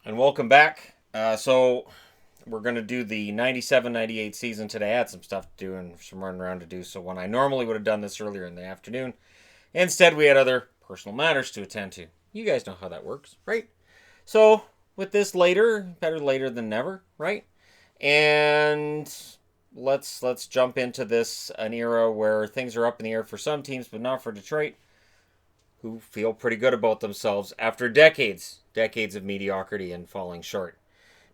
And welcome back. So we're going to do the 97-98 season today. I had some stuff to do and some running around to do. So when I normally would have done this earlier in the afternoon, instead we had other personal matters to attend to. You guys know how that works, right? So with this later, better later than never, right? And let's jump into this, an era where things are up in the air for some teams, but not for Detroit, who feel pretty good about themselves after decades of mediocrity and falling short.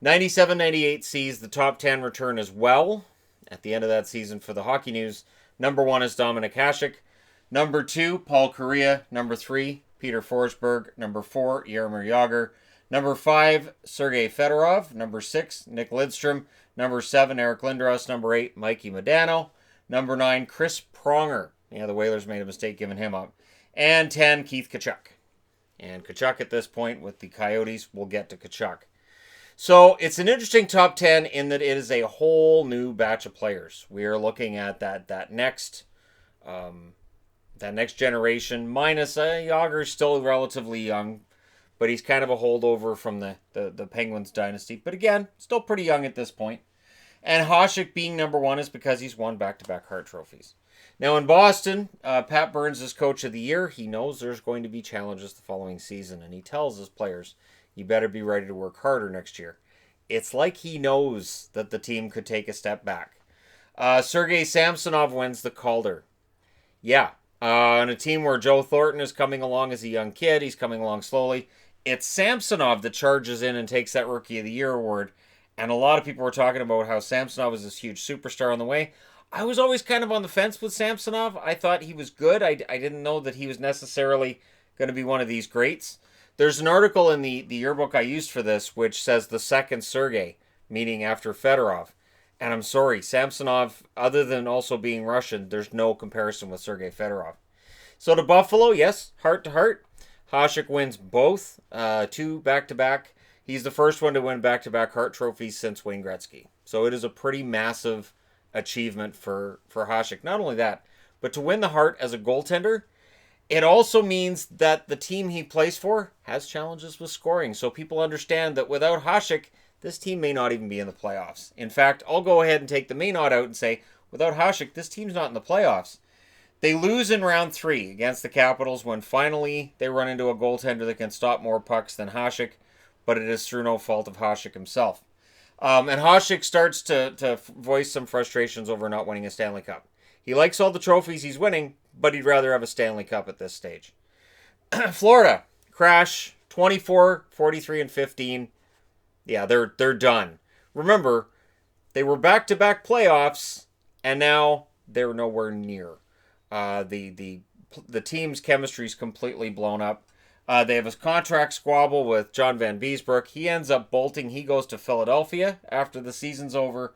97-98 sees the top 10 return as well at the end of that season for the Hockey News. Number 1 is Dominik Hasek. Number 2, Paul Kariya. Number 3, Peter Forsberg. Number 4, Jaromir Jagr. Number 5, Sergei Fedorov. Number 6, Nick Lidstrom. Number 7, Eric Lindros. Number 8, Mikey Modano. Number 9, Chris Pronger. Yeah, the Whalers made a mistake giving him up. And 10, Keith Tkachuk. And Tkachuk at this point with the Coyotes, we'll get to Tkachuk. So it's an interesting top 10 in that it is a whole new batch of players. We are looking at that next generation, minus Yager's still relatively young, but he's kind of a holdover from the Penguins dynasty. But again, still pretty young at this point. And Hasek being number 1 is because he's won back-to-back Hart trophies. Now in Boston, Pat Burns is coach of the year. He knows there's going to be challenges the following season, and he tells his players, you better be ready to work harder next year. It's like he knows that the team could take a step back. Sergei Samsonov wins the Calder. Yeah, on a team where Joe Thornton is coming along as a young kid, he's coming along slowly. It's Samsonov that charges in and takes that Rookie of the Year award, and a lot of people were talking about how Samsonov is this huge superstar on the way. I was always kind of on the fence with Samsonov. I thought he was good. I didn't know that he was necessarily going to be one of these greats. There's an article in the yearbook I used for this which says the second Sergei, meaning after Fedorov. And I'm sorry, Samsonov, other than also being Russian, there's no comparison with Sergei Fedorov. So to Buffalo, yes, heart to heart. Hasek wins both, 2 back-to-back. He's the first one to win back-to-back Hart trophies since Wayne Gretzky. So it is a pretty massive achievement for Hasek. Not only that, but to win the Hart as a goaltender, it also means that the team he plays for has challenges with scoring. So people understand that without Hasek, this team may not even be in the playoffs. In fact, I'll go ahead and take the may not out and say, without Hasek, this team's not in the playoffs. They lose in round 3 against the Capitals when finally they run into a goaltender that can stop more pucks than Hasek, but it is through no fault of Hasek himself. And Hasek starts to voice some frustrations over not winning a Stanley Cup. He likes all the trophies he's winning, but he'd rather have a Stanley Cup at this stage. Florida, crash, 24, 43, and 15. Yeah, they're done. Remember, they were back-to-back playoffs, and now they're nowhere near. The team's chemistry is completely blown up. They have a contract squabble with John Van Beesbrook. He ends up bolting. He goes to Philadelphia after the season's over.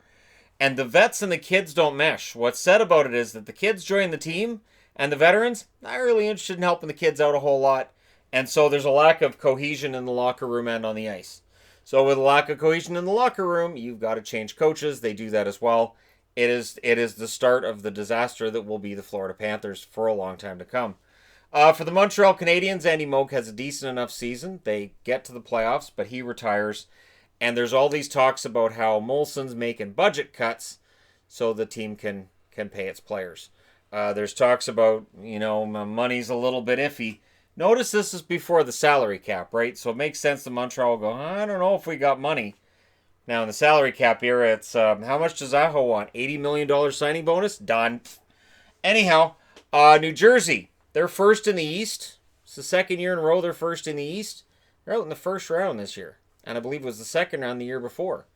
And the vets and the kids don't mesh. What's said about it is that the kids join the team, and the veterans, not really interested in helping the kids out a whole lot. And so there's a lack of cohesion in the locker room and on the ice. So with a lack of cohesion in the locker room, you've got to change coaches. They do that as well. It is the start of the disaster that will be the Florida Panthers for a long time to come. For the Montreal Canadiens, Andy Moog has a decent enough season. They get to the playoffs, but he retires. And there's all these talks about how Molson's making budget cuts so the team can pay its players. There's talks about, money's a little bit iffy. Notice this is before the salary cap, right? So it makes sense that Montreal will go, I don't know if we got money. Now, in the salary cap era, it's how much does Aho want? $80 million signing bonus? Done. Anyhow, New Jersey. They're first in the East. It's the second year in a row they're first in the East. They're out in the first round this year. And I believe it was the second round the year before.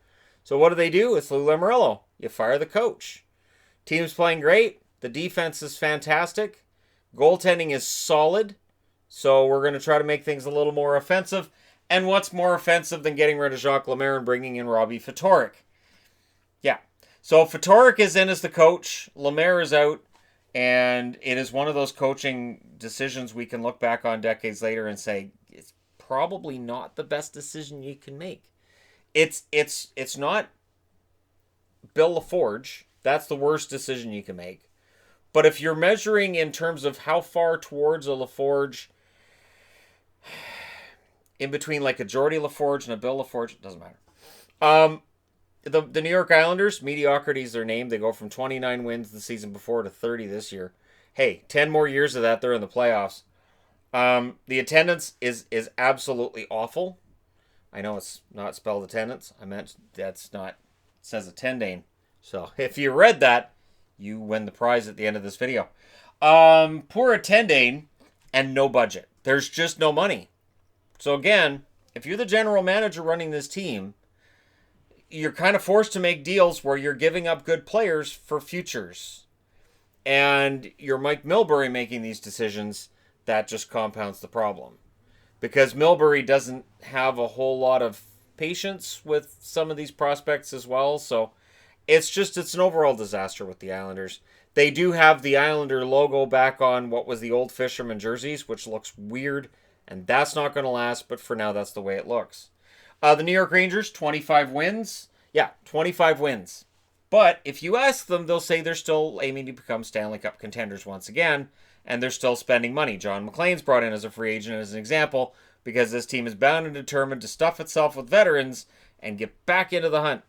So what do? It's Lou Lamoriello. You fire the coach. Team's playing great. The defense is fantastic. Goaltending is solid. So we're going to try to make things a little more offensive. And what's more offensive than getting rid of Jacques Lemaire and bringing in Robbie Ftorek? Yeah. So Ftorek is in as the coach. Lemaire is out. And it is one of those coaching decisions we can look back on decades later and say, it's probably not the best decision you can make. It's not Bill LaForge. That's the worst decision you can make. But if you're measuring in terms of how far towards a LaForge, in between like a Geordie LaForge and a Bill LaForge. It doesn't matter. The New York Islanders, mediocrity is their name. They go from 29 wins the season before to 30 this year. Hey, 10 more years of that, they're in the playoffs. The attendance is absolutely awful. I know it's not spelled attendance. I meant that's not, it says attending. So if you read that, you win the prize at the end of this video. Poor attending and no budget. There's just no money. So again, if you're the general manager running this team, you're kind of forced to make deals where you're giving up good players for futures. And you're Mike Milbury making these decisions, that just compounds the problem. Because Milbury doesn't have a whole lot of patience with some of these prospects as well. So it's an overall disaster with the Islanders. They do have the Islander logo back on what was the old Fisherman jerseys, which looks weird. And that's not going to last, but for now, that's the way it looks. The New York Rangers, 25 wins. Yeah, 25 wins. But if you ask them, they'll say they're still aiming to become Stanley Cup contenders once again, and they're still spending money. John McClain's brought in as a free agent as an example, because this team is bound and determined to stuff itself with veterans and get back into the hunt,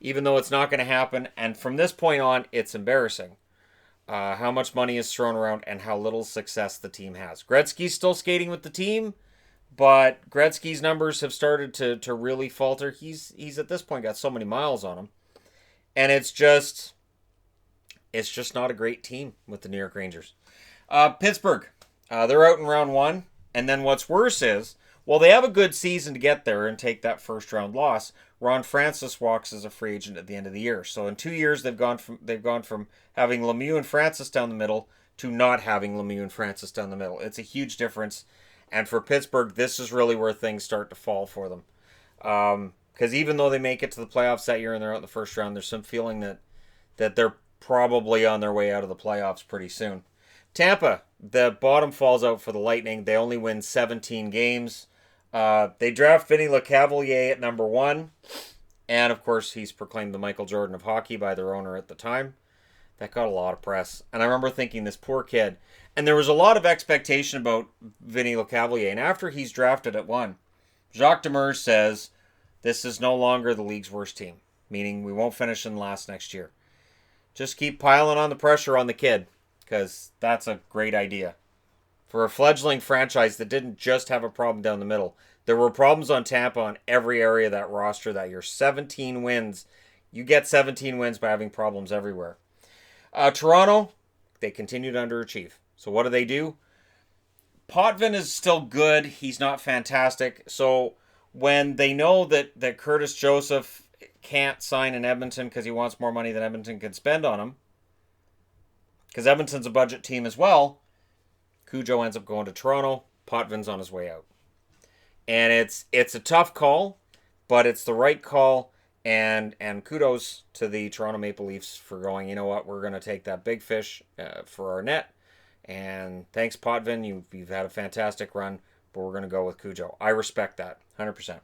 even though it's not going to happen. And from this point on, it's embarrassing how much money is thrown around and how little success the team has. Gretzky's still skating with the team, but Gretzky's numbers have started to really falter. He's at this point got so many miles on him. And it's just not a great team with the New York Rangers. Pittsburgh, they're out in round one. And then what's worse is, well, they have a good season to get there and take that first round loss. Ron Francis walks as a free agent at the end of the year. So in 2 years, they've gone from having Lemieux and Francis down the middle to not having Lemieux and Francis down the middle. It's a huge difference. And for Pittsburgh, this is really where things start to fall for them. Because even though they make it to the playoffs that year and they're out in the first round, there's some feeling that they're probably on their way out of the playoffs pretty soon. Tampa, the bottom falls out for the Lightning. They only win 17 games. They draft Vinny Lecavalier at number 1. And, of course, he's proclaimed the Michael Jordan of hockey by their owner at the time. That got a lot of press. And I remember thinking, this poor kid. And there was a lot of expectation about Vinny Lecavalier. And after he's drafted at 1, Jacques Demers says, this is no longer the league's worst team. Meaning we won't finish in last next year. Just keep piling on the pressure on the kid. Because that's a great idea. For a fledgling franchise that didn't just have a problem down the middle. There were problems on Tampa on every area of that roster that year. 17 wins. You get 17 wins by having problems everywhere. Toronto, they continue to underachieve. So what do? Potvin is still good. He's not fantastic. So when they know that Curtis Joseph can't sign in Edmonton because he wants more money than Edmonton can spend on him, because Edmonton's a budget team as well, Cujo ends up going to Toronto. Potvin's on his way out. And it's a tough call, but it's the right call. And kudos to the Toronto Maple Leafs for going, you know what, we're going to take that big fish for our net. And thanks, Potvin. You've had a fantastic run, but we're going to go with Cujo. I respect that, 100%.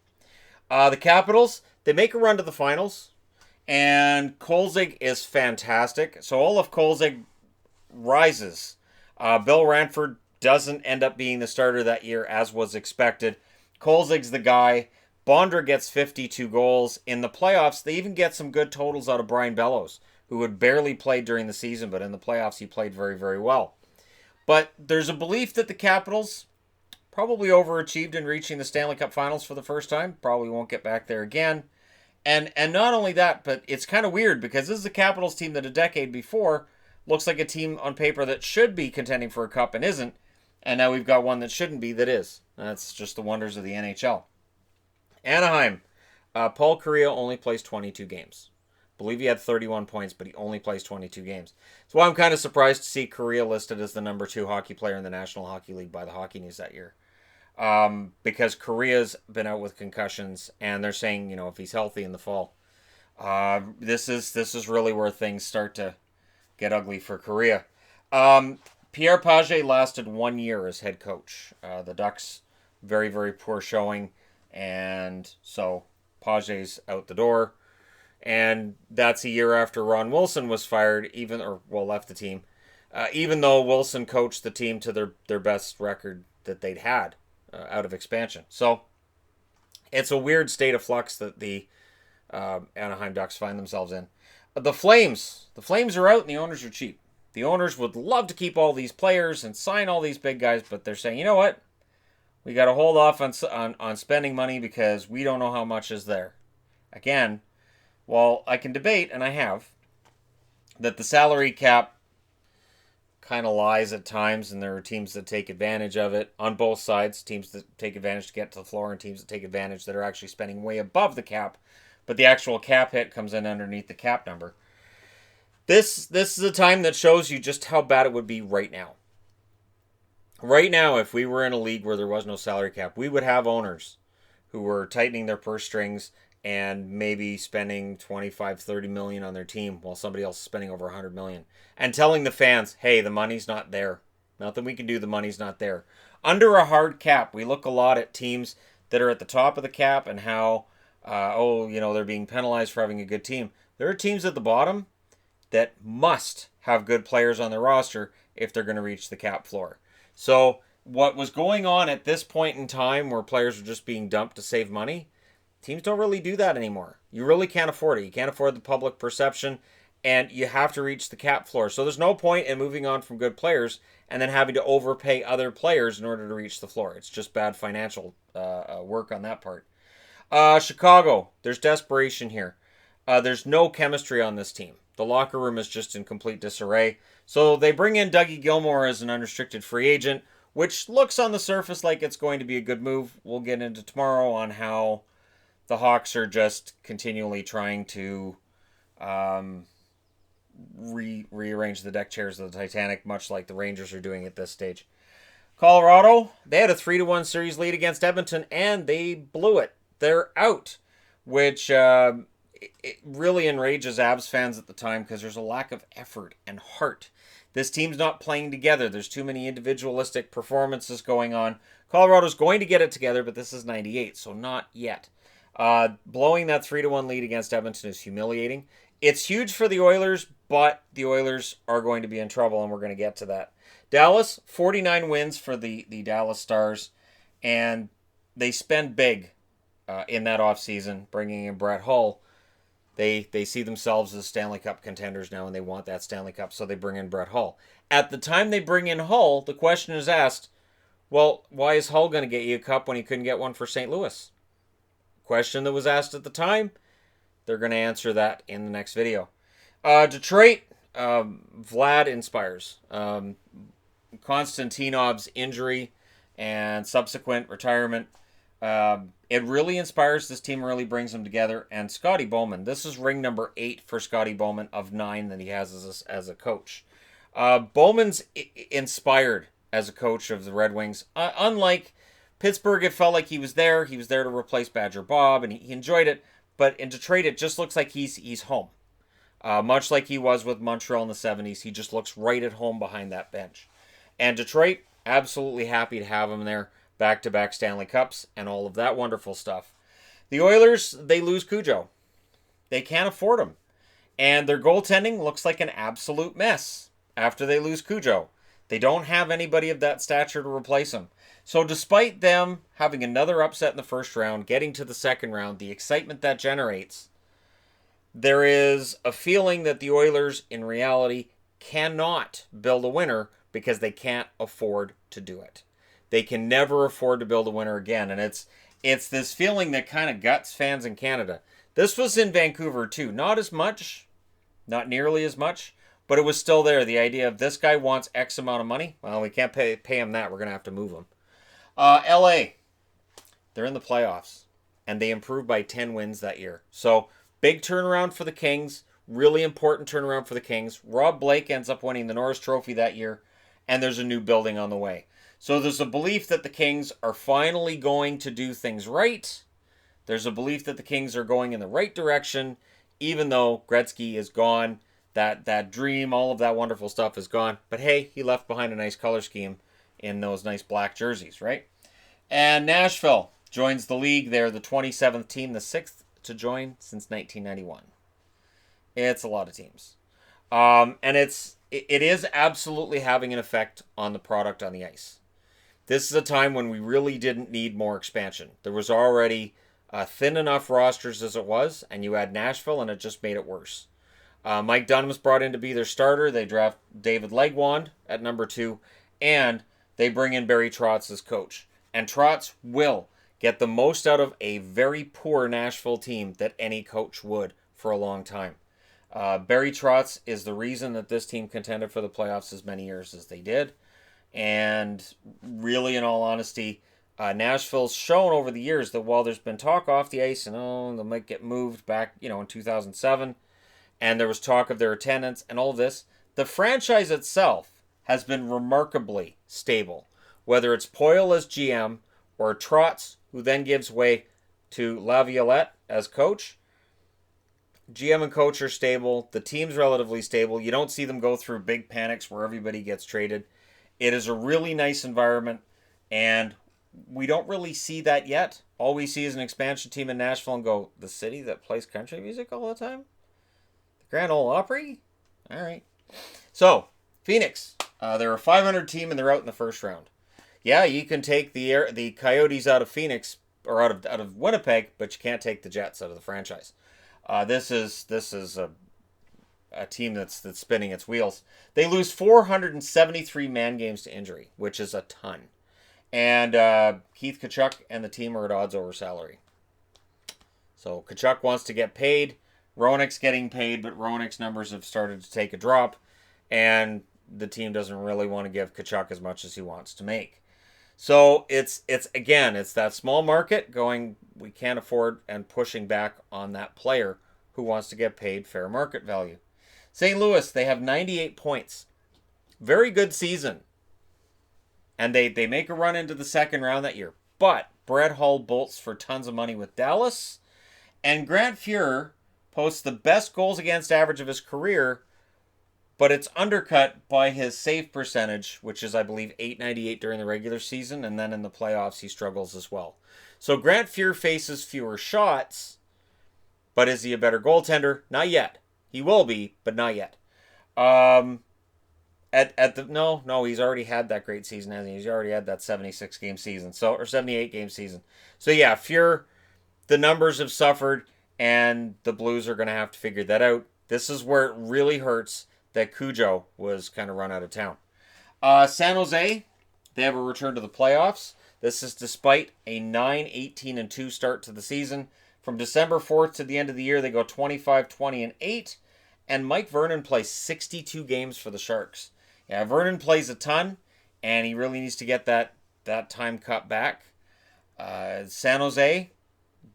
The Capitals, they make a run to the finals. And Kolzig is fantastic. So Olaf Kolzig rises. Bill Ranford doesn't end up being the starter that year as was expected. Kolzig's the guy. Bondra gets 52 goals. In the playoffs, they even get some good totals out of Brian Bellows, who had barely played during the season, but in the playoffs he played very, very well. But there's a belief that the Capitals probably overachieved in reaching the Stanley Cup Finals for the first time. Probably won't get back there again. And not only that, but it's kind of weird because this is a Capitals team that a decade before looks like a team on paper that should be contending for a cup and isn't. And now we've got one that shouldn't be that is. That's just the wonders of the NHL. Anaheim. Paul Kariya only plays 22 games. I believe he had 31 points, but he only plays 22 games. So I'm kind of surprised to see Kariya listed as the number 2 hockey player in the National Hockey League by the Hockey News that year. Because Kariya's been out with concussions, and they're saying, if he's healthy in the fall, this is really where things start to get ugly for Kariya. Pierre Pagé lasted 1 year as head coach. The Ducks, very, very poor showing, and so Pagé's out the door. And that's a year after Ron Wilson was fired, left the team, even though Wilson coached the team to their best record that they'd had out of expansion. So it's a weird state of flux that the Anaheim Ducks find themselves in. The Flames are out and the owners are cheap. The owners would love to keep all these players and sign all these big guys, but they're saying, you know what? We got to hold off on spending money because we don't know how much is there. Again, well, I can debate, and I have, that the salary cap kind of lies at times, and there are teams that take advantage of it on both sides. Teams that take advantage to get to the floor, and teams that take advantage that are actually spending way above the cap, but the actual cap hit comes in underneath the cap number. This is a time that shows you just how bad it would be right now. Right now, if we were in a league where there was no salary cap, we would have owners who were tightening their purse strings and maybe spending 25, 30 million on their team while somebody else is spending over 100 million. And telling the fans, hey, the money's not there. Nothing we can do, the money's not there. Under a hard cap, we look a lot at teams that are at the top of the cap and how, they're being penalized for having a good team. There are teams at the bottom that must have good players on their roster if they're going to reach the cap floor. So what was going on at this point in time where players were just being dumped to save money, teams don't really do that anymore. You really can't afford it. You can't afford the public perception, and you have to reach the cap floor. So there's no point in moving on from good players and then having to overpay other players in order to reach the floor. It's just bad financial work on that part. Chicago, there's desperation here. There's no chemistry on this team. The locker room is just in complete disarray. So they bring in Dougie Gilmour as an unrestricted free agent, which looks on the surface like it's going to be a good move. We'll get into tomorrow on how the Hawks are just continually trying to rearrange the deck chairs of the Titanic, much like the Rangers are doing at this stage. Colorado, they had a 3-1 series lead against Edmonton, and they blew it. They're out, which it really enrages Avs fans at the time because there's a lack of effort and heart. This team's not playing together. There's too many individualistic performances going on. Colorado's going to get it together, but this is 98, so not yet. Blowing that 3-1 lead against Edmonton is humiliating. It's huge for the Oilers, but the Oilers are going to be in trouble, and we're going to get to that. Dallas, 49 wins for the Dallas Stars, and they spend big in that offseason, bringing in Brett Hull. They see themselves as Stanley Cup contenders now, and they want that Stanley Cup, so they bring in Brett Hull. At the time they bring in Hull, the question is asked, well, why is Hull going to get you a cup when he couldn't get one for St. Louis? Question that was asked at the time. They're going to answer that in the next video. Detroit, Vlad inspires. Konstantinov's injury and subsequent retirement, it really inspires this team, really brings them together. And Scotty Bowman, this is ring number 8 for Scotty Bowman of 9 that he has as a coach. Bowman's inspired as a coach of the Red Wings. Unlike Pittsburgh, it felt like he was there. He was there to replace Badger Bob, and he enjoyed it. But in Detroit, it just looks like he's home. Much like he was with Montreal in the 70s, he just looks right at home behind that bench. And Detroit, absolutely happy to have him there. Back-to-back Stanley Cups and all of that wonderful stuff. The Oilers, they lose Cujo. They can't afford him. And their goaltending looks like an absolute mess after they lose Cujo. They don't have anybody of that stature to replace him. So despite them having another upset in the first round, getting to the second round, the excitement that generates, there is a feeling that the Oilers, in reality, cannot build a winner because they can't afford to do it. They can never afford to build a winner again. And it's this feeling that kind of guts fans in Canada. This was in Vancouver too. Not as much, not nearly as much, but it was still there. The idea of this guy wants X amount of money. Well, we can't pay him that. We're going to have to move him. LA, they're in the playoffs, and they improved by 10 wins that year. So big turnaround for the Kings. Really important turnaround for the Kings. Rob Blake ends up winning the Norris Trophy that year, and there's a new building on the way. So there's a belief that the Kings are finally going to do things right. There's a belief that the Kings are going in the right direction, even though Gretzky is gone. That dream, all of that wonderful stuff is gone. But hey, he left behind a nice color scheme in those nice black jerseys, right? And Nashville joins the league. They're the 27th team, the 6th to join since 1991. It's a lot of teams. And it is absolutely having an effect on the product on the ice. This is a time when we really didn't need more expansion. There was already thin enough rosters as it was, and you had Nashville, and it just made it worse. Mike Dunham's brought in to be their starter. They draft David Legwand at number 2, and they bring in Barry Trotz as coach. And Trotz will get the most out of a very poor Nashville team that any coach would for a long time. Barry Trotz is the reason that this team contended for the playoffs as many years as they did. And really, in all honesty, Nashville's shown over the years that while there's been talk off the ice and they might get moved back, in 2007, and there was talk of their attendance and all of this, the franchise itself has been remarkably stable. Whether it's Poyle as GM or Trotz, who then gives way to Laviolette as coach, GM and coach are stable. The team's relatively stable. You don't see them go through big panics where everybody gets traded. It is a really nice environment, and we don't really see that yet. All we see is an expansion team in Nashville and go, the city that plays country music all the time? The Grand Ole Opry? All right. So, Phoenix. They're a 500 team, and they're out in the first round. Yeah, you can take the Coyotes out of Phoenix, or out of Winnipeg, but you can't take the Jets out of the franchise. This is a team that's spinning its wheels. They lose 473 man games to injury, which is a ton. And Keith Tkachuk and the team are at odds over salary. So Tkachuk wants to get paid. Roenick's getting paid, but Roenick's numbers have started to take a drop. And the team doesn't really want to give Tkachuk as much as he wants to make. So it's that small market going, we can't afford, and pushing back on that player who wants to get paid fair market value. St. Louis, they have 98 points. Very good season. And they make a run into the second round that year. But Brett Hull bolts for tons of money with Dallas. And Grant Fuhrer posts the best goals against average of his career, but it's undercut by his save percentage, which is, I believe, .898 during the regular season, and then in the playoffs he struggles as well. So Grant Fuhrer faces fewer shots, but is he a better goaltender? Not yet. He will be, but not yet. No, he's already had that great season, hasn't he? He's already had that 76-game season, or 78-game season. So yeah, Fuhrer, the numbers have suffered, and the Blues are going to have to figure that out. This is where it really hurts that Cujo was kind of run out of town. San Jose, they have a return to the playoffs. This is despite a 9-18-2 start to the season. From December 4th to the end of the year, they go 25-20-8. And Mike Vernon plays 62 games for the Sharks. Yeah, Vernon plays a ton, and he really needs to get that time cut back. San Jose,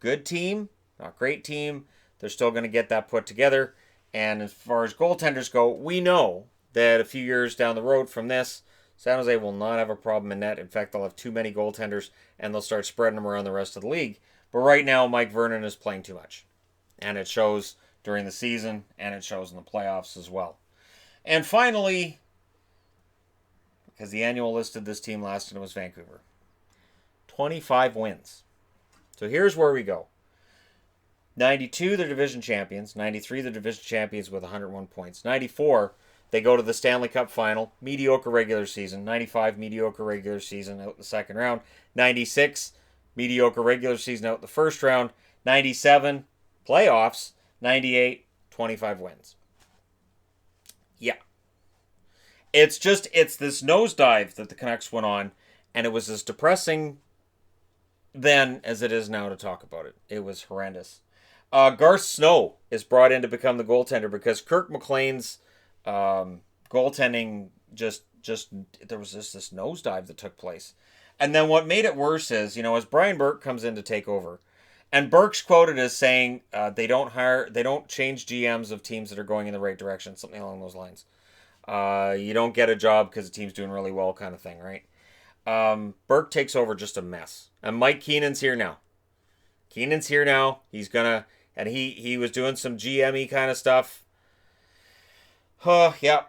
good team, not great team. They're still going to get that put together. And as far as goaltenders go, we know that a few years down the road from this, San Jose will not have a problem in net. In fact, they'll have too many goaltenders, and they'll start spreading them around the rest of the league. But right now, Mike Vernon is playing too much. And it shows during the season, and it shows in the playoffs as well. And finally, because the annual listed this team last, and it was Vancouver. 25 wins. So here's where we go. 92, they're division champions. 93, they're division champions with 101 points. 94, they go to the Stanley Cup final. Mediocre regular season. 95, mediocre regular season out the second round. 96, mediocre regular season out the first round. 97, playoffs. 98, 25 wins. Yeah. It's this nosedive that the Canucks went on, and it was as depressing then as it is now to talk about it. It was horrendous. Garth Snow is brought in to become the goaltender because Kirk McLean's goaltending just there was just this nosedive that took place. And then what made it worse is, as Brian Burke comes in to take over, and Burke's quoted as saying they don't change GMs of teams that are going in the right direction, something along those lines. You don't get a job because the team's doing really well, kind of thing, right? Burke takes over just a mess. And Mike Keenan's here now. He's gonna, and he was doing some GM-y kind of stuff. Yeah.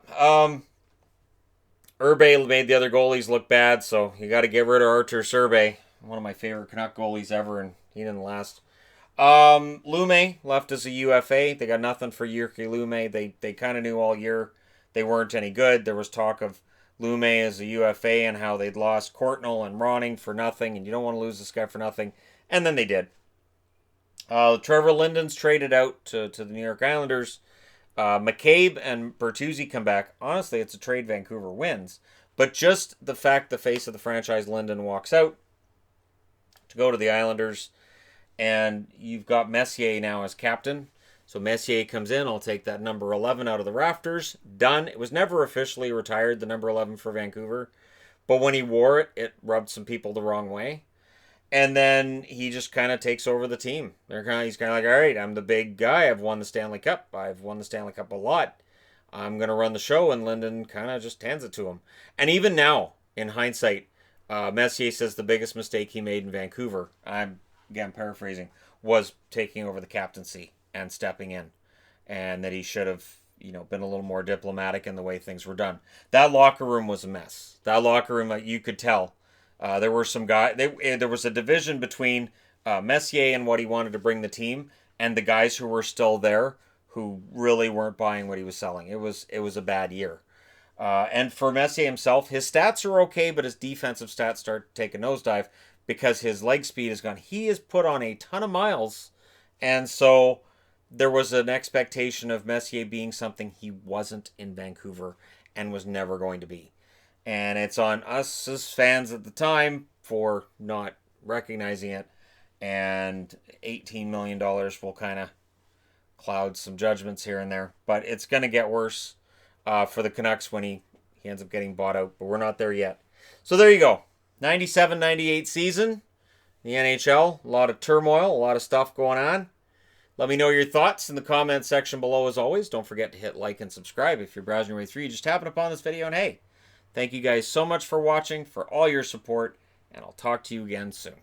Urbe made the other goalies look bad, so you got to get rid of Artur Surbe, one of my favorite Canuck goalies ever, and he didn't last. Lume left as a UFA. They got nothing for Jyrki Lume. They kind of knew all year they weren't any good. There was talk of Lume as a UFA and how they'd lost Courtnall and Ronning for nothing, and you don't want to lose this guy for nothing. And then they did. Trevor Linden's traded out to the New York Islanders. McCabe and Bertuzzi come back. Honestly, it's a trade Vancouver wins. But just the fact the face of the franchise, Linden, walks out to go to the Islanders, and you've got Messier now as captain. So Messier comes in. I'll take that number 11 out of the rafters. Done. It was never officially retired, the number 11 for Vancouver. But when he wore it, it rubbed some people the wrong way. And then he just kind of takes over the team. He's kind of like, all right, I'm the big guy. I've won the Stanley Cup. I've won the Stanley Cup a lot. I'm going to run the show. And Linden kind of just hands it to him. And even now, in hindsight, Messier says the biggest mistake he made in Vancouver, I'm, again, paraphrasing, was taking over the captaincy and stepping in. And that he should have, been a little more diplomatic in the way things were done. That locker room was a mess. That locker room, you could tell. There were some guys. There was a division between Messier and what he wanted to bring the team, and the guys who were still there, who really weren't buying what he was selling. It was a bad year. And for Messier himself, his stats are okay, but his defensive stats start to take a nosedive because his leg speed is gone. He has put on a ton of miles, and so there was an expectation of Messier being something he wasn't in Vancouver and was never going to be. And it's on us as fans at the time for not recognizing it. And $18 million will kind of cloud some judgments here and there. But it's going to get worse for the Canucks when he ends up getting bought out. But we're not there yet. So there you go. 97-98 season. The NHL. A lot of turmoil. A lot of stuff going on. Let me know your thoughts in the comments section below as always. Don't forget to hit like and subscribe if you're browsing your way through. You just happen upon this video and hey, thank you guys so much for watching, for all your support, and I'll talk to you again soon.